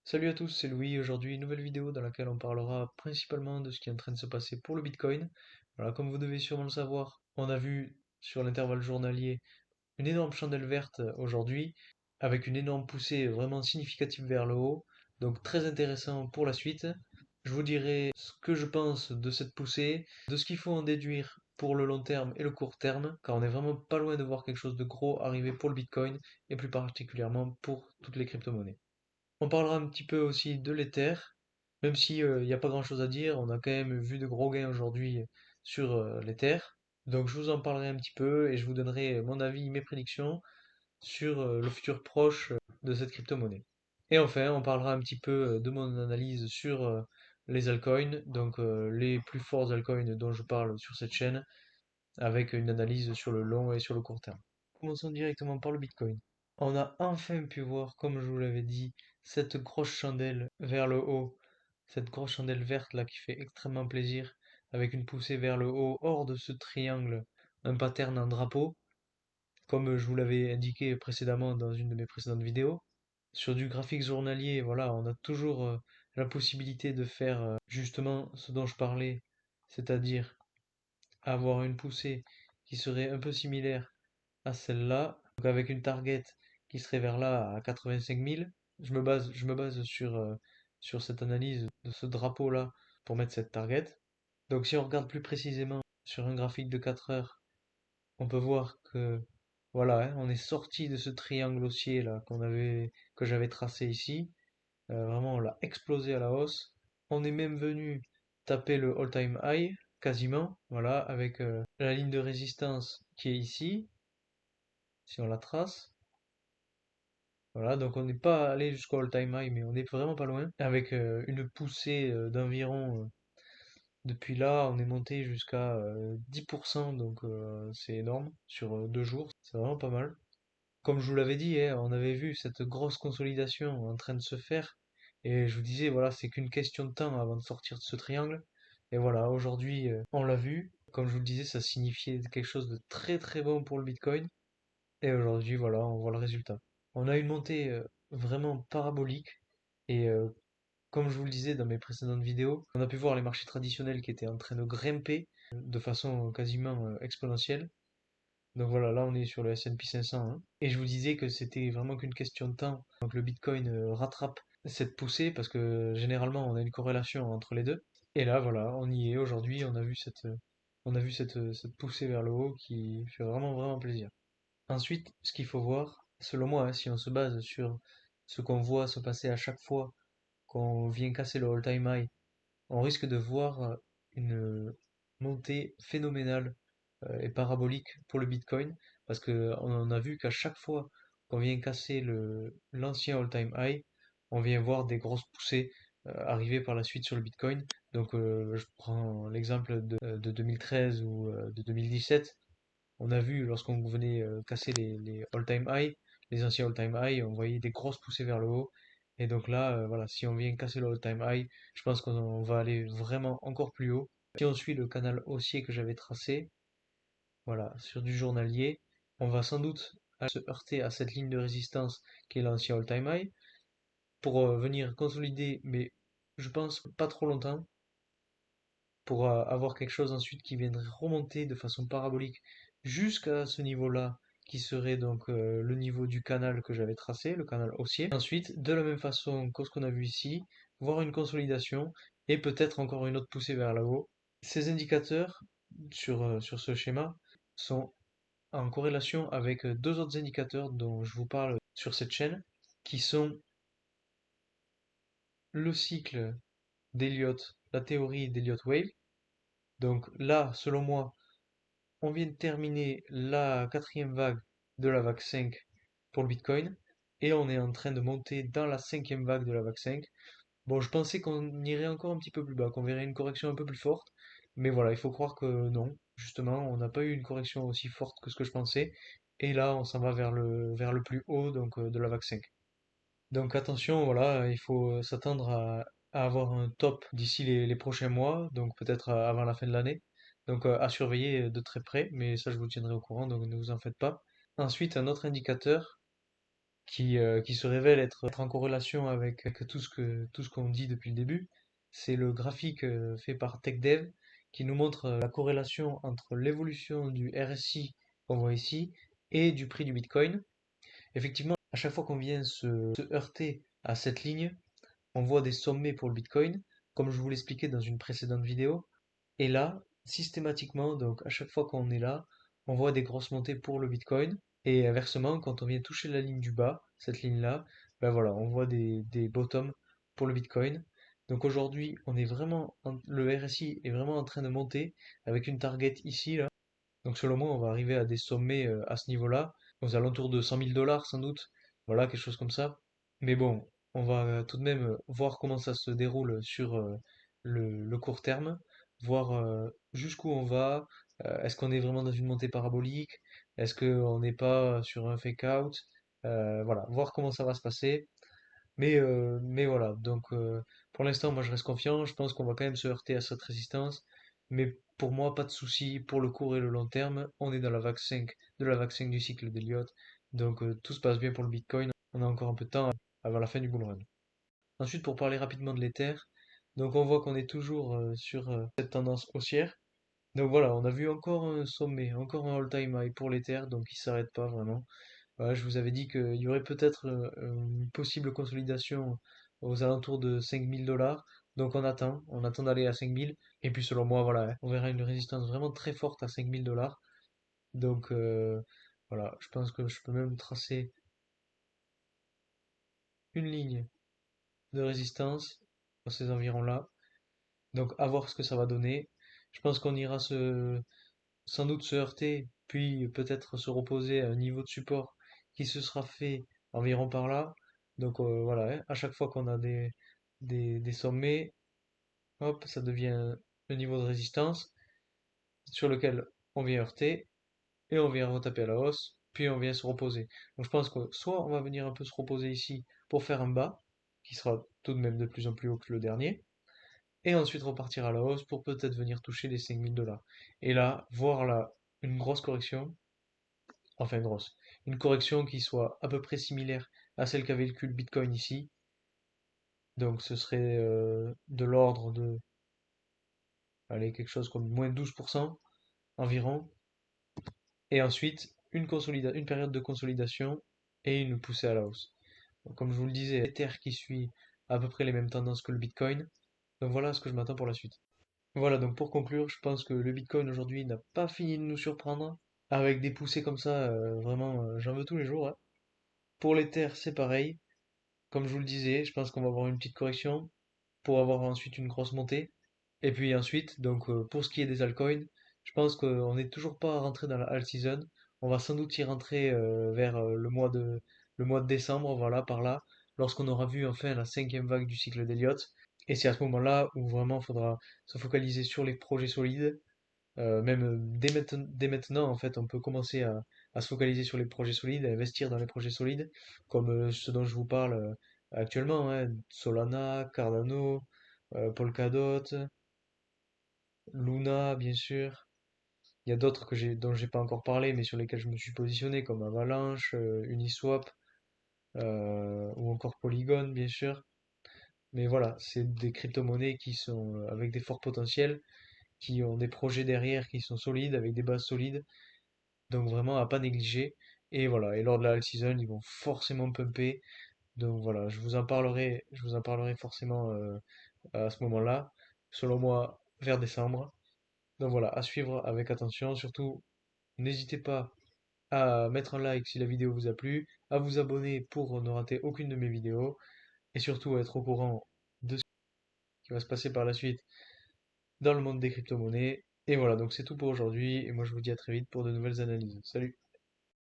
Salut à tous, c'est Louis. Aujourd'hui, une nouvelle vidéo dans laquelle on parlera principalement de ce qui est en train de se passer pour le Bitcoin. Voilà, comme vous devez sûrement le savoir, on a vu sur l'intervalle journalier une énorme chandelle verte aujourd'hui, avec une énorme poussée vraiment significative vers le haut. Donc très intéressant pour la suite. Je vous dirai ce que je pense de cette poussée, de ce qu'il faut en déduire pour le long terme et le court terme, car on est vraiment pas loin de voir quelque chose de gros arriver pour le Bitcoin et plus particulièrement pour toutes les crypto-monnaies. On parlera un petit peu aussi de l'Ether, même si il n'y a pas grand-chose à dire, on a quand même vu de gros gains aujourd'hui sur l'Ether. Donc je vous en parlerai un petit peu et je vous donnerai mon avis, mes prédictions sur le futur proche de cette crypto-monnaie. Et enfin, on parlera un petit peu de mon analyse sur les altcoins, donc les plus forts altcoins dont je parle sur cette chaîne, avec une analyse sur le long et sur le court terme. Commençons directement par le Bitcoin. On a enfin pu voir, comme je vous l'avais dit, cette grosse chandelle vers le haut, cette grosse chandelle verte là qui fait extrêmement plaisir, avec une poussée vers le haut, hors de ce triangle, un pattern en drapeau, comme je vous l'avais indiqué précédemment dans une de mes précédentes vidéos. Sur du graphique journalier, voilà, on a toujours la possibilité de faire justement ce dont je parlais, c'est-à-dire avoir une poussée qui serait un peu similaire à celle-là, donc avec une target qui serait vers là à 85 000. Je me base sur cette analyse de ce drapeau-là pour mettre cette target. Donc si on regarde plus précisément sur un graphique de 4 heures, on peut voir que voilà, hein, on est sorti de ce triangle haussier là que j'avais tracé ici. Vraiment, on l'a explosé à la hausse. On est même venu taper le all-time high quasiment, voilà, avec la ligne de résistance qui est ici, si on la trace. Voilà, donc on n'est pas allé jusqu'au all-time high, mais on est vraiment pas loin. Avec une poussée d'environ, depuis là, on est monté jusqu'à 10%, donc c'est énorme sur 2 jours, c'est vraiment pas mal. Comme je vous l'avais dit, hein, on avait vu cette grosse consolidation en train de se faire, et je vous disais, voilà, c'est qu'une question de temps avant de sortir de ce triangle. Et voilà, aujourd'hui, on l'a vu. Comme je vous le disais, ça signifiait quelque chose de très très bon pour le Bitcoin. Et aujourd'hui, voilà, on voit le résultat. On a une montée vraiment parabolique. Et comme je vous le disais dans mes précédentes vidéos, on a pu voir les marchés traditionnels qui étaient en train de grimper de façon quasiment exponentielle. Donc voilà, là on est sur le S&P 500, hein. Et je vous disais que c'était vraiment qu'une question de temps. Donc le Bitcoin rattrape cette poussée parce que généralement on a une corrélation entre les deux. Et là voilà, on y est aujourd'hui, on a vu cette poussée vers le haut qui fait vraiment vraiment plaisir. Ensuite, ce qu'il faut voir, selon moi, hein, si on se base sur ce qu'on voit se passer à chaque fois qu'on vient casser le all-time high, on risque de voir une montée phénoménale et parabolique pour le Bitcoin, parce que on a vu qu'à chaque fois qu'on vient casser l'ancien all-time high, on vient voir des grosses poussées arriver par la suite sur le Bitcoin. Donc je prends l'exemple de 2013 ou de 2017. On a vu lorsqu'on venait casser les all-time high, les anciens all-time high, on voyait des grosses poussées vers le haut. Et donc là, voilà, si on vient casser le all-time high, je pense qu'on va aller vraiment encore plus haut. Si on suit le canal haussier que j'avais tracé, voilà, sur du journalier, on va sans doute se heurter à cette ligne de résistance qui est l'ancien all-time high pour venir consolider, mais je pense pas trop longtemps, pour avoir quelque chose ensuite qui viendrait remonter de façon parabolique jusqu'à ce niveau-là, qui serait donc le niveau du canal que j'avais tracé, le canal haussier. Ensuite, de la même façon que ce qu'on a vu ici, voir une consolidation et peut-être encore une autre poussée vers le haut. Ces indicateurs sur ce schéma sont en corrélation avec deux autres indicateurs dont je vous parle sur cette chaîne, qui sont le cycle d'Elliott, la théorie d'Elliott Wave. Donc là, selon moi, on vient de terminer la quatrième vague de la vague 5 pour le Bitcoin et on est en train de monter dans la cinquième vague de la vague 5. Bon, je pensais qu'on irait encore un petit peu plus bas, qu'on verrait une correction un peu plus forte, mais voilà, il faut croire que non. Justement, on n'a pas eu une correction aussi forte que ce que je pensais, et là, on s'en va vers le plus haut donc de la vague 5. Donc attention, voilà, il faut s'attendre à avoir un top d'ici les prochains mois, donc peut-être avant la fin de l'année. Donc à surveiller de très près, mais ça je vous tiendrai au courant, donc ne vous en faites pas. Ensuite, un autre indicateur qui se révèle être en corrélation avec tout ce qu'on dit depuis le début. C'est le graphique fait par TechDev qui nous montre la corrélation entre l'évolution du RSI qu'on voit ici et du prix du Bitcoin. Effectivement, à chaque fois qu'on vient se heurter à cette ligne, on voit des sommets pour le Bitcoin, comme je vous l'expliquais dans une précédente vidéo. Et là, systématiquement, donc à chaque fois qu'on est là, on voit des grosses montées pour le Bitcoin. Et inversement, quand on vient toucher la ligne du bas, cette ligne-là, ben voilà, on voit des bottoms pour le Bitcoin. Donc aujourd'hui, le RSI est vraiment en train de monter avec une target ici, là. Donc selon moi, on va arriver à des sommets à ce niveau-là, aux alentours de 100 000 dollars sans doute. Voilà, quelque chose comme ça. Mais bon, on va tout de même voir comment ça se déroule sur le court terme, voir jusqu'où on va. Est-ce qu'on est vraiment dans une montée parabolique? Est-ce qu'on n'est pas sur un fake out? Voilà, voir comment ça va se passer. Mais voilà, donc pour l'instant, moi je reste confiant. Je pense qu'on va quand même se heurter à cette résistance. Mais pour moi, pas de souci pour le court et le long terme. On est dans la vague 5 de la vague 5 du cycle d'Elliott. Donc tout se passe bien pour le Bitcoin. On a encore un peu de temps avant la fin du bull run. Ensuite, pour parler rapidement de l'Ether, donc on voit qu'on est toujours sur cette tendance haussière. Donc voilà, on a vu encore un sommet, encore un all-time high pour l'Ether, donc il s'arrête pas vraiment. Voilà, je vous avais dit qu'il y aurait peut-être une possible consolidation aux alentours de 5000 dollars. Donc on attend d'aller à 5000. Et puis selon moi, voilà, on verra une résistance vraiment très forte à 5000 dollars. Donc voilà, je pense que je peux même tracer une ligne de résistance dans ces environs-là. Donc à voir ce que ça va donner. Je pense qu'on ira sans doute se heurter, puis peut-être se reposer à un niveau de support qui se sera fait environ par là. Donc voilà, hein, à chaque fois qu'on a des sommets, hop, ça devient le niveau de résistance sur lequel on vient heurter et on vient retaper à la hausse, puis on vient se reposer. Donc je pense que soit on va venir un peu se reposer ici pour faire un bas, qui sera tout de même de plus en plus haut que le dernier, et ensuite repartir à la hausse pour peut-être venir toucher les 5000 dollars. Et là, voir là une grosse correction, enfin grosse, une correction qui soit à peu près similaire à celle qu'a vécu le Bitcoin ici. Donc ce serait de l'ordre de, allez, quelque chose comme moins 12% environ. Et ensuite, une période de consolidation et une poussée à la hausse. Donc, comme je vous le disais, Ether qui suit à peu près les mêmes tendances que le Bitcoin. Donc voilà ce que je m'attends pour la suite. Voilà, donc pour conclure, je pense que le Bitcoin aujourd'hui n'a pas fini de nous surprendre. Avec des poussées comme ça, vraiment, j'en veux tous les jours, hein. Pour l'Ether, c'est pareil. Comme je vous le disais, je pense qu'on va avoir une petite correction pour avoir ensuite une grosse montée. Et puis ensuite, donc pour ce qui est des altcoins, je pense qu'on n'est toujours pas rentré dans la alt season. On va sans doute y rentrer vers le mois de décembre, voilà, par là, lorsqu'on aura vu enfin la cinquième vague du cycle d'Elliott. Et c'est à ce moment-là où vraiment il faudra se focaliser sur les projets solides. Même dès maintenant, en fait, on peut commencer à se focaliser sur les projets solides, à investir dans les projets solides, comme ce dont je vous parle actuellement, hein, Solana, Cardano, Polkadot, Luna, bien sûr. Il y a d'autres dont j'ai pas encore parlé, mais sur lesquels je me suis positionné, comme Avalanche, Uniswap, ou encore Polygon, bien sûr. Mais voilà, c'est des crypto-monnaies qui sont avec des forts potentiels, qui ont des projets derrière qui sont solides, avec des bases solides. Donc vraiment à pas négliger. Et voilà, et lors de la all season, ils vont forcément pumper. Donc voilà, je vous en parlerai forcément à ce moment-là. Selon moi, vers décembre. Donc voilà, à suivre avec attention. Surtout, n'hésitez pas à mettre un like si la vidéo vous a plu, à vous abonner pour ne rater aucune de mes vidéos, et surtout à être au courant de ce qui va se passer par la suite dans le monde des crypto-monnaies. Et voilà, donc c'est tout pour aujourd'hui, et moi je vous dis à très vite pour de nouvelles analyses. Salut!